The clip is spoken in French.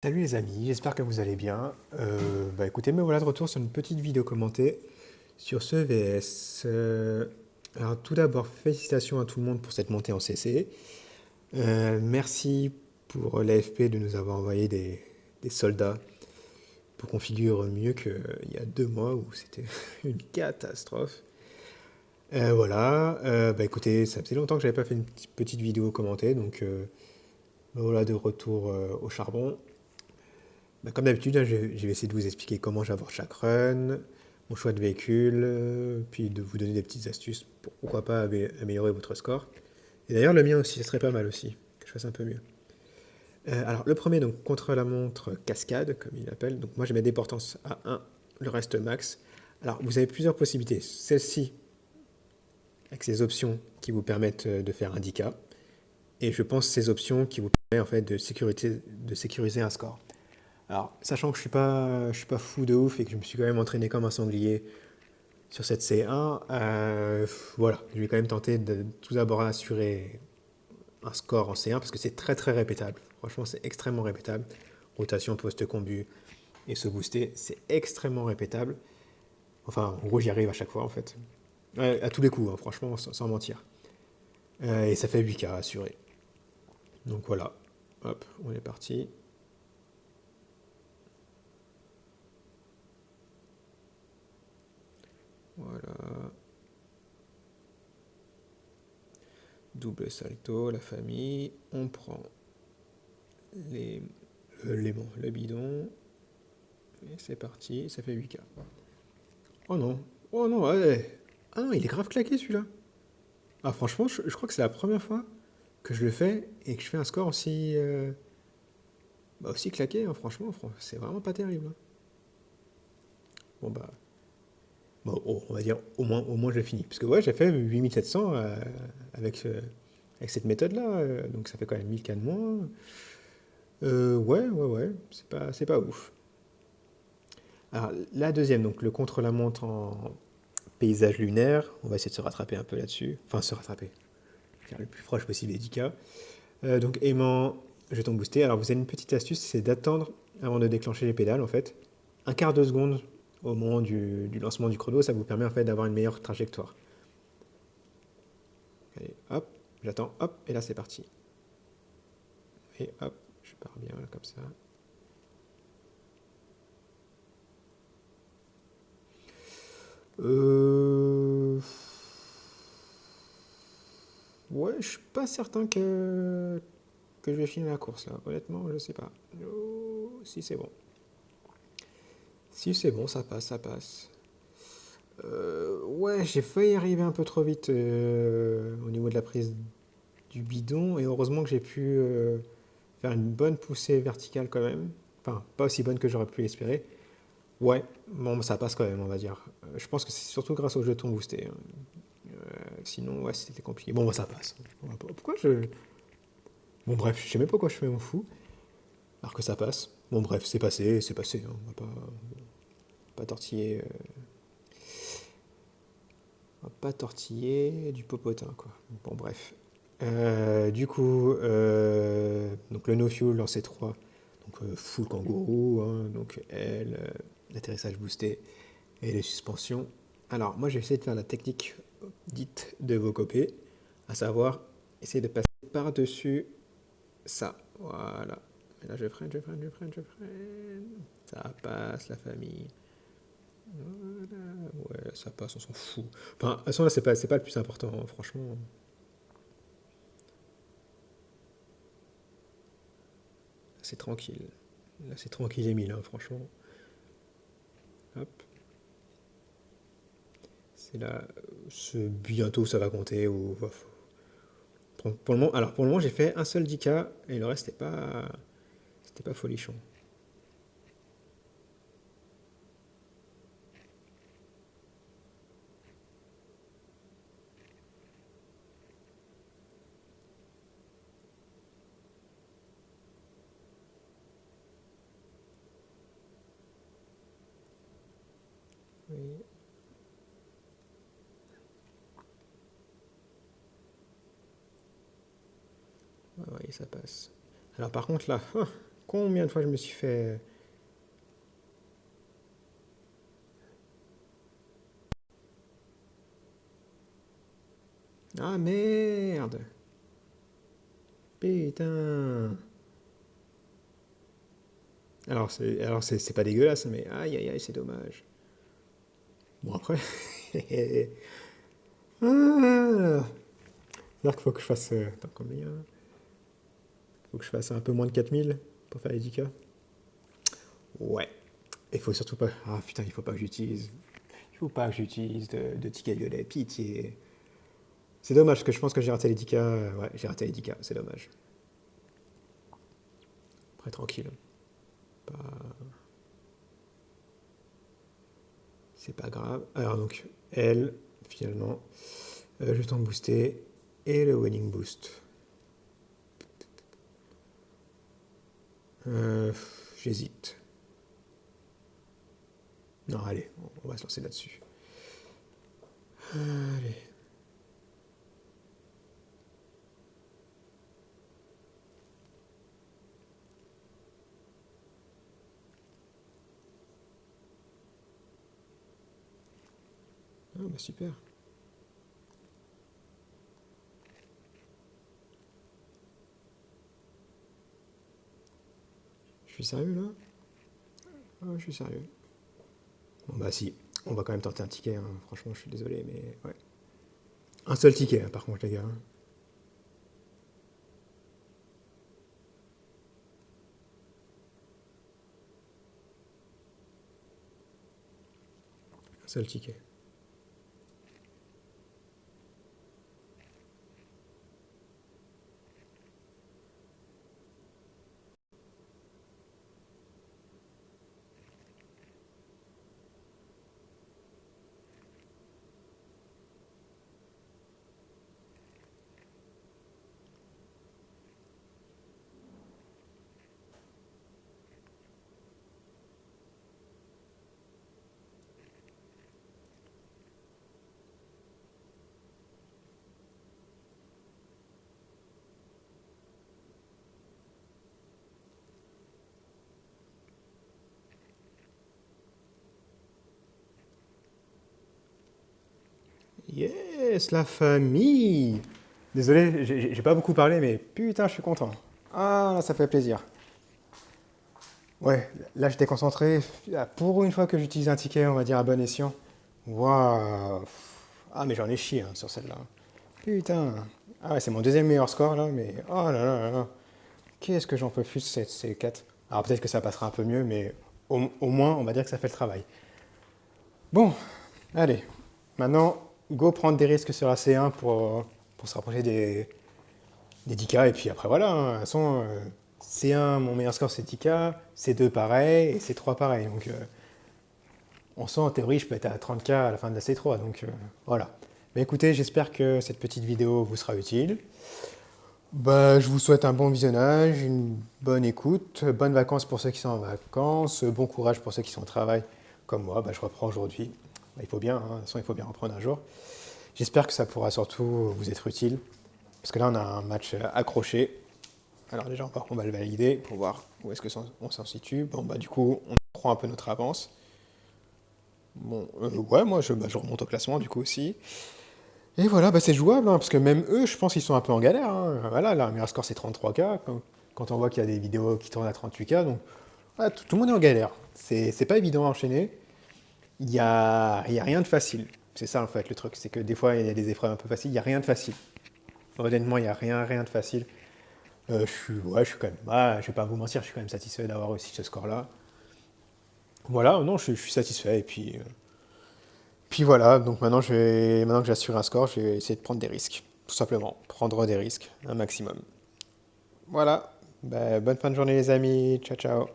Salut les amis, j'espère que vous allez bien. Écoutez, me voilà de retour sur une petite vidéo commentée sur ce VS. Alors tout d'abord, félicitations à tout le monde pour cette montée en CC. Merci pour l'AFP de nous avoir envoyé des soldats pour qu'on figure mieux qu'il y a 2 mois où c'était une catastrophe. Écoutez, ça faisait longtemps que j'avais pas fait une petite vidéo commentée, donc me voilà de retour au charbon. Comme d'habitude, hein, je vais essayer de vous expliquer comment j'aborde chaque run, mon choix de véhicule, puis de vous donner des petites astuces pour pourquoi pas améliorer votre score. Et d'ailleurs, le mien aussi, ce serait pas mal aussi, que je fasse un peu mieux. Alors, le premier, donc contre-la-montre cascade, comme il l'appelle. Donc, moi, je mets des portances à 1, le reste max. Alors, vous avez plusieurs possibilités. Celle-ci, avec ces options qui vous permettent de faire un 10K. Et je pense ces options qui vous permettent en fait de sécuriser un score. Alors, sachant que je suis pas fou de ouf et que je me suis quand même entraîné comme un sanglier sur cette C1, voilà, je vais quand même tenter de tout d'abord assurer un score en C1 parce que c'est très très répétable. Franchement, c'est extrêmement répétable. Rotation, post-combu et se booster, c'est extrêmement répétable. Enfin, en gros, j'y arrive à chaque fois en fait. Ouais, à tous les coups, hein, franchement, sans mentir. Et ça fait 8K assuré. Donc voilà, hop, on est parti. Voilà, double salto, la famille. On prend les, le bidon. Et c'est parti, ça fait 8K. Oh non, oh non, ouais. Ah non, il est grave claqué celui-là. Ah franchement, je crois que c'est la première fois que je le fais et que je fais un score aussi, aussi claqué, hein, franchement, c'est vraiment pas terrible, hein. Bon bah, on va dire au moins j'ai fini. Parce que ouais, j'ai fait 8700 avec, avec cette méthode-là, donc ça fait quand même 1000K de moins. Ouais, c'est pas ouf. Alors, la deuxième, donc le contre-la-montre en paysage lunaire, on va essayer de se rattraper un peu là-dessus. Enfin, se rattraper, faire le plus proche possible des 10K. Donc, aimant, jeton boosté. Alors, vous avez une petite astuce, c'est d'attendre avant de déclencher les pédales, en fait. Un quart de seconde au moment du lancement du chrono, ça vous permet en fait d'avoir une meilleure trajectoire. Allez, hop, j'attends, hop, et là c'est parti. Et hop, je pars bien là, comme ça. Euh... Ouais, je suis pas certain que je vais finir la course là. Honnêtement, je sais pas. Oh, si c'est bon. Si c'est bon, ça passe, ça passe. Ouais, j'ai failli arriver un peu trop vite au niveau de la prise du bidon. Et heureusement que j'ai pu faire une bonne poussée verticale quand même. Enfin, pas aussi bonne que j'aurais pu l'espérer. Ouais, bon, ça passe quand même, on va dire. Je pense que c'est surtout grâce au jeton boosté, hein. Sinon, ouais, c'était compliqué. Bon, bah, ça passe. Pourquoi je. Bon, bref, je sais même pas pourquoi je fais mon fou. Alors que ça passe. Bon, bref, c'est passé, hein. On va pas tortiller. On va pas tortiller du popotin, quoi. Bon, bref. Donc le no fuel dans C3, donc full kangourou, hein, donc L, l'atterrissage boosté et les suspensions. Alors, moi, j'ai essayé de faire la technique dite de vos copés, à savoir essayer de passer par-dessus ça. Voilà. Et là, je freine. Ça passe, la famille. Voilà. Ouais, ça passe, on s'en fout. Enfin, de toute façon, là, c'est pas le plus important, hein, franchement. C'est tranquille. Là, c'est tranquille, Emile, hein, franchement. Hop. C'est là. Bientôt, ça va compter. Pour le moment, alors, pour le moment, j'ai fait un seul 10K et le reste, c'était pas folichon. Oui. Ouais, ouais, ça passe. Alors, par contre, là, Combien de fois je me suis fait... Ah merde! Putain! Alors c'est pas dégueulasse, mais aïe aïe aïe, c'est dommage. Bon après... Ah, c'est-à-dire qu'il faut que je fasse... attends, combien? Faut que je fasse un peu moins de 4000 pour faire les 10K. Ouais. Il faut surtout pas... Ah putain, il faut pas que j'utilise... Il faut pas que j'utilise de tickets violets, pitié. C'est dommage, parce que je pense que j'ai raté les 10K. Ouais, j'ai raté les 10K, c'est dommage. Après, tranquille. Pas... C'est pas grave. Alors donc, elle, finalement, jeton boosté et le winning boost. J'hésite. Non, allez, on va se lancer là-dessus. Allez. Ah bah super. Je suis sérieux là? Ah, je suis sérieux. Bon bah si, on va quand même tenter un ticket, hein. Franchement je suis désolé mais ouais. Un seul ticket hein, par contre les gars. Un seul ticket. Yes, la famille. Désolé, j'ai pas beaucoup parlé, mais putain, je suis content. Ah, là, ça fait plaisir. Ouais, là, j'étais concentré. Ah, pour une fois que j'utilise un ticket, on va dire à bon escient. Waouh. Ah, mais j'en ai chié hein, sur celle-là. Putain. Ah ouais, c'est mon deuxième meilleur score, là, mais... Oh là là là là. Qu'est-ce que j'en peux plus, ces 4. Alors, peut-être que ça passera un peu mieux, mais au moins, on va dire que ça fait le travail. Bon, allez. Maintenant, go prendre des risques sur la C1 pour se rapprocher des 10K. Et puis après, voilà. Hein. De toute façon, C1, mon meilleur score, c'est 10K. C2, pareil. Et C3, pareil. Donc, on sent, en théorie, je peux être à 30K à la fin de la C3. Donc, voilà. Mais écoutez, j'espère que cette petite vidéo vous sera utile. Bah, je vous souhaite un bon visionnage, une bonne écoute, bonnes vacances pour ceux qui sont en vacances, bon courage pour ceux qui sont au travail, comme moi. Bah, je reprends aujourd'hui. Bah, il faut bien, hein. De toute façon, il faut bien reprendre un jour. J'espère que ça pourra surtout vous être utile, parce que là, on a un match accroché. Alors déjà, on va le valider pour voir où est-ce que on s'en situe. Bon, bah du coup, on prend un peu notre avance. Bon, ouais, moi, je remonte au classement, du coup, aussi. Et voilà, bah, c'est jouable, hein, parce que même eux, je pense qu'ils sont un peu en galère. Hein. Voilà, là, le meilleur score, c'est 33K, quand on voit qu'il y a des vidéos qui tournent à 38K, donc voilà, tout le monde est en galère. C'est pas évident à enchaîner. Il y a rien de facile. C'est ça, en fait, le truc. C'est que des fois, il y a des épreuves un peu faciles. Il n'y a rien de facile. Honnêtement, il n'y a rien de facile. Je suis quand même... je vais pas vous mentir, je suis quand même satisfait d'avoir réussi ce score-là. Voilà, non, je suis satisfait. Et puis voilà, donc maintenant que j'assure un score, je vais essayer de prendre des risques. Tout simplement, prendre des risques, un maximum. Voilà, bah, bonne fin de journée les amis, ciao ciao.